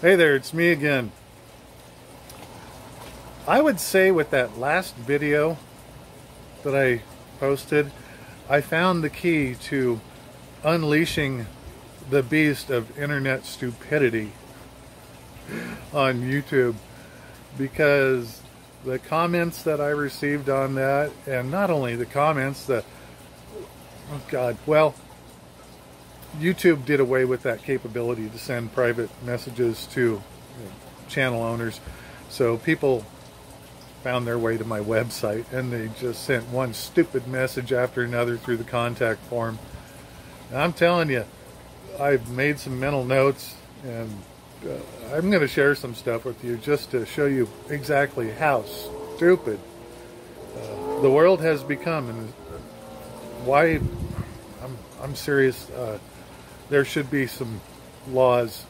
Hey there, it's me again. I would say with that last video that I posted, I found the key to unleashing the beast of internet stupidity on YouTube, because the comments that I received on that, and not only the comments, oh God, well, YouTube did away with that capability to send private messages to channel owners. So people found their way to my website and they just sent one stupid message after another through the contact form. And I'm telling you, I've made some mental notes, and I'm going to share some stuff with you just to show you exactly how stupid the world has become, and why I'm serious. There should be some laws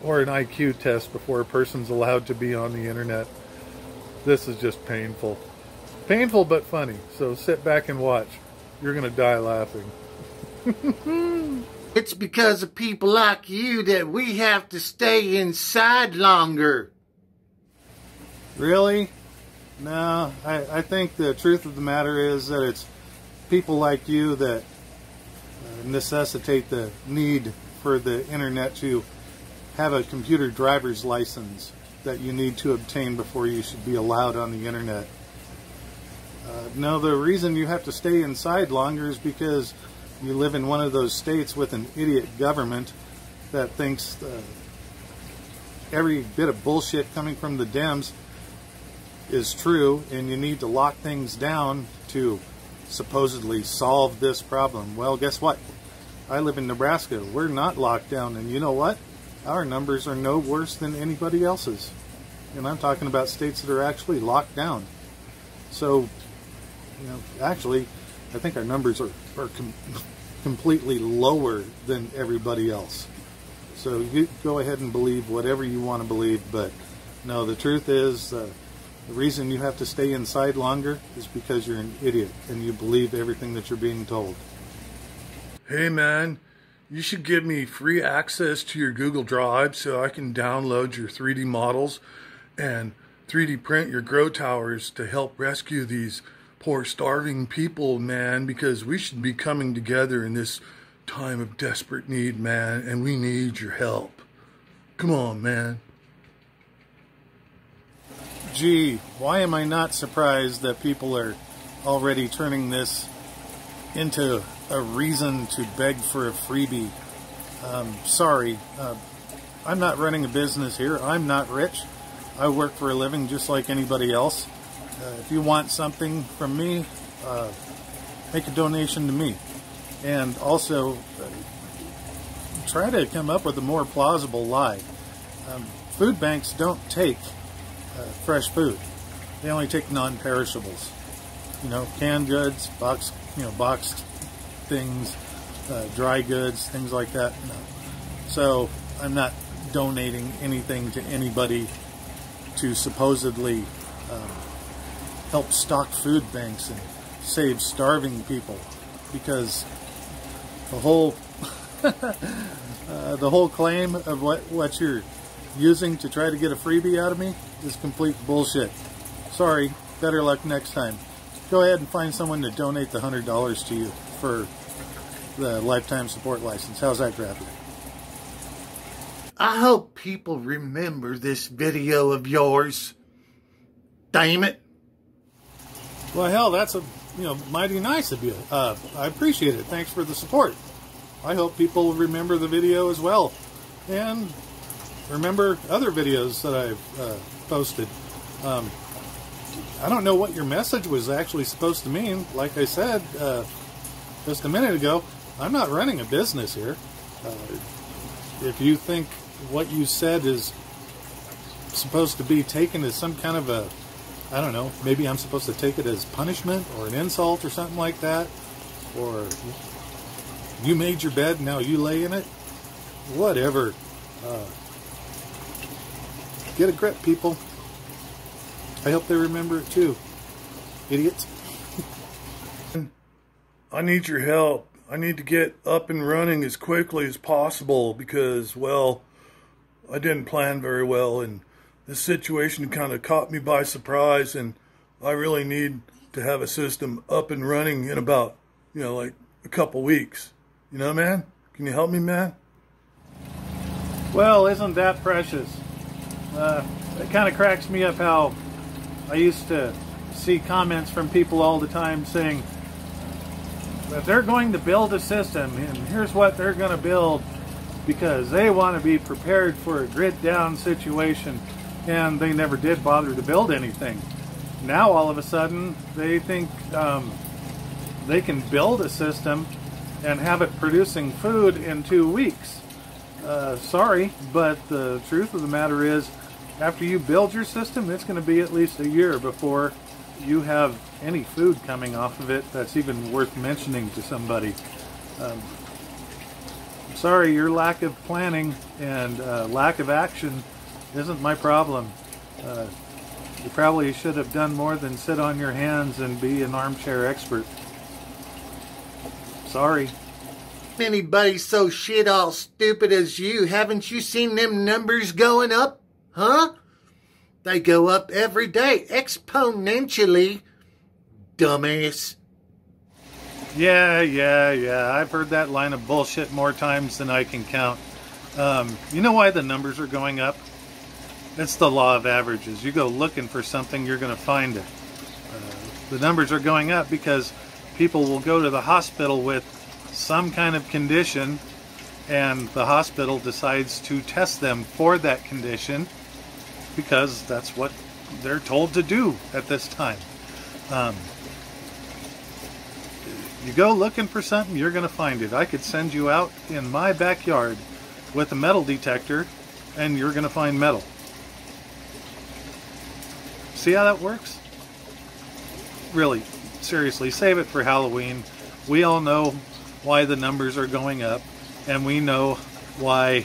or an IQ test before a person's allowed to be on the internet. This is just painful. Painful but funny. So sit back and watch. You're going to die laughing. It's because of people like you that we have to stay inside longer. Really? No, I think the truth of the matter is that it's people like you that necessitate the need for the internet to have a computer driver's license that you need to obtain before you should be allowed on the internet. No, the reason you have to stay inside longer is because you live in one of those states with an idiot government that thinks every bit of bullshit coming from the Dems is true, and you need to lock things down to supposedly solve this problem. Well, guess what? I live in Nebraska. We're not locked down, and you know what? Our numbers are no worse than anybody else's. And I'm talking about states that are actually locked down. So, actually, I think our numbers are completely lower than everybody else. So you go ahead and believe whatever you want to believe, but no, the truth is the reason you have to stay inside longer is because you're an idiot and you believe everything that you're being told. Hey man, you should give me free access to your Google Drive so I can download your 3D models and 3D print your grow towers to help rescue these poor starving people, man, because we should be coming together in this time of desperate need, man, and we need your help. Come on, man. Gee, why am I not surprised that people are already turning this into a reason to beg for a freebie? Sorry, I'm not running a business here. I'm not rich. I work for a living just like anybody else. If you want something from me, make a donation to me. And also, try to come up with a more plausible lie. Food banks don't take fresh food. They only take non-perishables. Canned goods, boxed things, dry goods, things like that. No. So I'm not donating anything to anybody to supposedly help stock food banks and save starving people, because the whole the whole claim of what you're using to try to get a freebie out of me is complete bullshit. Sorry, better luck next time. Go ahead and find someone to donate the $100 to you for the lifetime support license. How's that grab you? I hope people remember this video of yours. Damn it. Well, hell, that's mighty nice of you. I appreciate it. Thanks for the support. I hope people remember the video as well, and remember other videos that I've posted. I don't know what your message was actually supposed to mean. Like I said just a minute ago, I'm not running a business here. If you think what you said is supposed to be taken as some kind of a, I don't know, maybe I'm supposed to take it as punishment or an insult or something like that, or you made your bed, now you lay in it, whatever. Get a grip, people. I hope they remember it too. Idiots. I need your help. I need to get up and running as quickly as possible because, well, I didn't plan very well, and this situation kind of caught me by surprise, and I really need to have a system up and running in about, like a couple weeks. Man? Can you help me, man? Well, isn't that precious? It kind of cracks me up how I used to see comments from people all the time saying that they're going to build a system and here's what they're going to build because they want to be prepared for a grid down situation, and they never did bother to build anything. Now all of a sudden they think they can build a system and have it producing food in 2 weeks. Sorry, but the truth of the matter is, after you build your system, it's going to be at least a year before you have any food coming off of it that's even worth mentioning to somebody. Sorry, your lack of planning and lack of action isn't my problem. You probably should have done more than sit on your hands and be an armchair expert. Sorry. Anybody so shit all stupid as you? Haven't you seen them numbers going up? Huh? They go up every day, exponentially. Dumbass. Yeah. I've heard that line of bullshit more times than I can count. You know why the numbers are going up? It's the law of averages. You go looking for something, you're going to find it. The numbers are going up because people will go to the hospital with some kind of condition, and the hospital decides to test them for that condition because that's what they're told to do at this time. You go looking for something, you're going to find it. I could send you out in my backyard with a metal detector and you're going to find metal. See how that works? Really, seriously, save it for Halloween. We all know why the numbers are going up, and we know why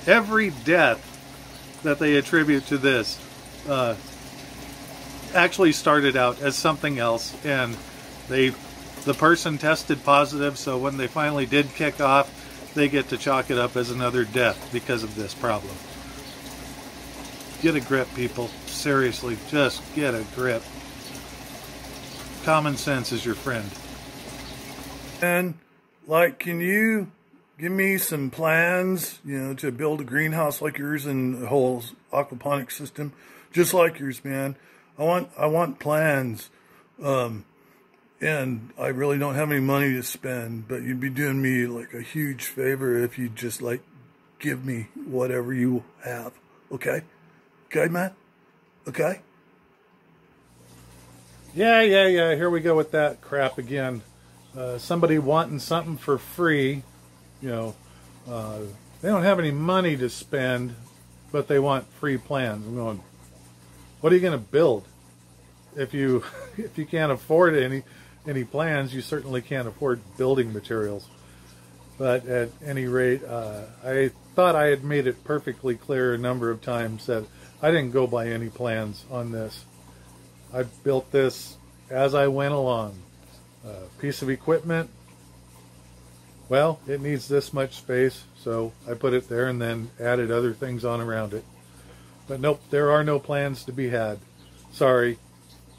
every death that they attribute to this actually started out as something else, and the person tested positive, so when they finally did kick off, they get to chalk it up as another death because of this problem. Get a grip, people. Seriously, just get a grip. Common sense is your friend. And, can you give me some plans, to build a greenhouse like yours and a whole aquaponics system, just like yours, man? I want plans, and I really don't have any money to spend, but you'd be doing me like a huge favor if you just give me whatever you have, okay? Okay, man? Okay? Yeah, here we go with that crap again. Somebody wanting something for free, they don't have any money to spend, but they want free plans. I'm going, what are you going to build? If you can't afford any plans, you certainly can't afford building materials. But at any rate, I thought I had made it perfectly clear a number of times that I didn't go by any plans on this. I built this as I went along. Piece of equipment, well, it needs this much space, so I put it there and then added other things on around it. But nope, there are no plans to be had. Sorry,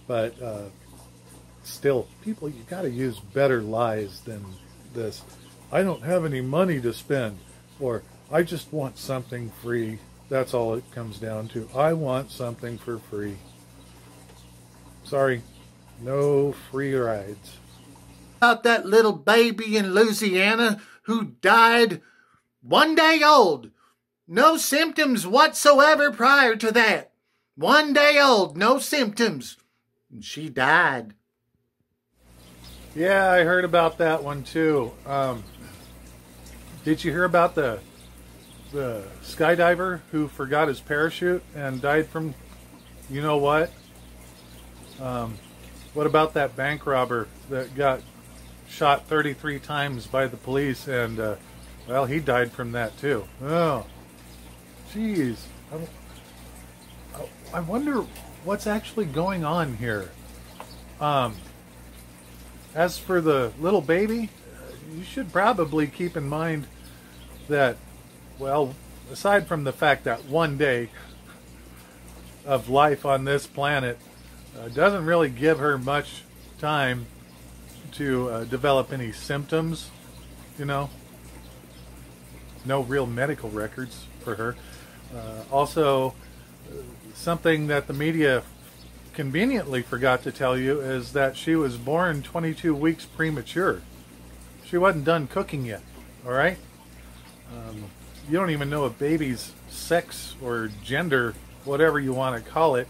but still, people, you got to use better lies than this. I don't have any money to spend, or I just want something free. That's all it comes down to. I want something for free. Sorry, no free rides. About that little baby in Louisiana who died 1 day old. No symptoms whatsoever prior to that. 1 day old, no symptoms. And she died. Yeah, I heard about that one too. Did you hear about the skydiver who forgot his parachute and died from you know what? What about that bank robber that got shot 33 times by the police and well, he died from that too. Oh, jeez. I wonder what's actually going on here. As for the little baby, you should probably keep in mind that, well, aside from the fact that one day of life on this planet doesn't really give her much time to develop any symptoms, you know, no real medical records for her. Also, something that the media conveniently forgot to tell you is that she was born 22 weeks premature. She wasn't done cooking yet, all right? You don't even know a baby's sex or gender, whatever you want to call it,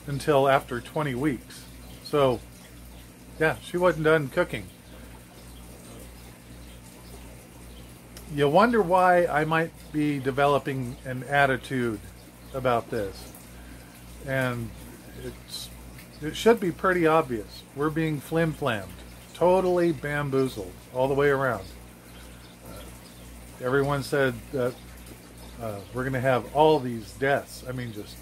until after 20 weeks. So, yeah, she wasn't done cooking. You wonder why I might be developing an attitude about this. And it should be pretty obvious. We're being flim-flammed, totally bamboozled all the way around. Everyone said that we're going to have all these deaths. I mean, just,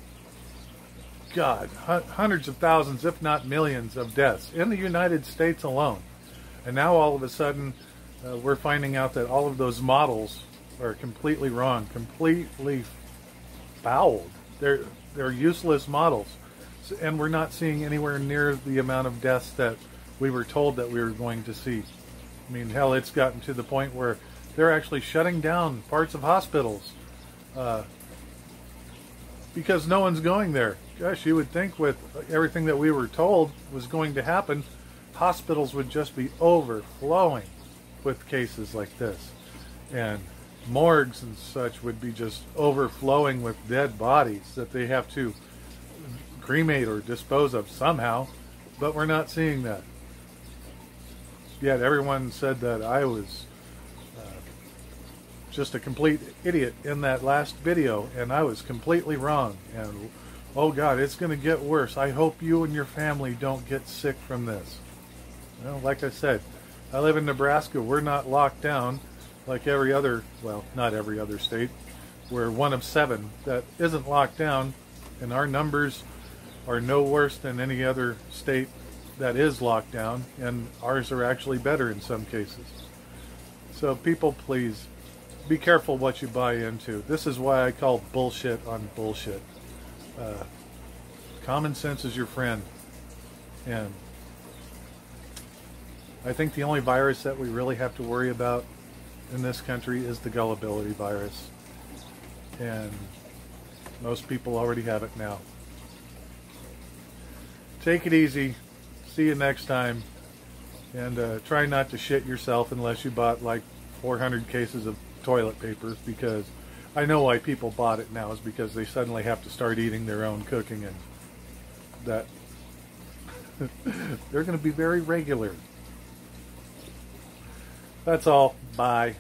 God, hundreds of thousands, if not millions of deaths in the United States alone. And now all of a sudden, we're finding out that all of those models are completely wrong, completely fouled. They're useless models. And we're not seeing anywhere near the amount of deaths that we were told that we were going to see. I mean, hell, it's gotten to the point where they're actually shutting down parts of hospitals because no one's going there. Gosh, you would think with everything that we were told was going to happen, hospitals would just be overflowing with cases like this. And morgues and such would be just overflowing with dead bodies that they have to cremate or dispose of somehow. But we're not seeing that. Yet everyone said that I was just a complete idiot in that last video, and I was completely wrong. And oh God, it's going to get worse. I hope you and your family don't get sick from this. Well, like I said, I live in Nebraska. We're not locked down like every other, well, not every other state. We're one of 7 that isn't locked down, and our numbers are no worse than any other state that is locked down, and ours are actually better in some cases. So people, please be careful what you buy into. This is why I call bullshit on bullshit. Common sense is your friend. And I think the only virus that we really have to worry about in this country is the gullibility virus. And most people already have it now. Take it easy. See you next time. And try not to shit yourself unless you bought like 400 cases of toilet paper, because I know why people bought it now is because they suddenly have to start eating their own cooking, and that they're going to be very regular. That's all. Bye.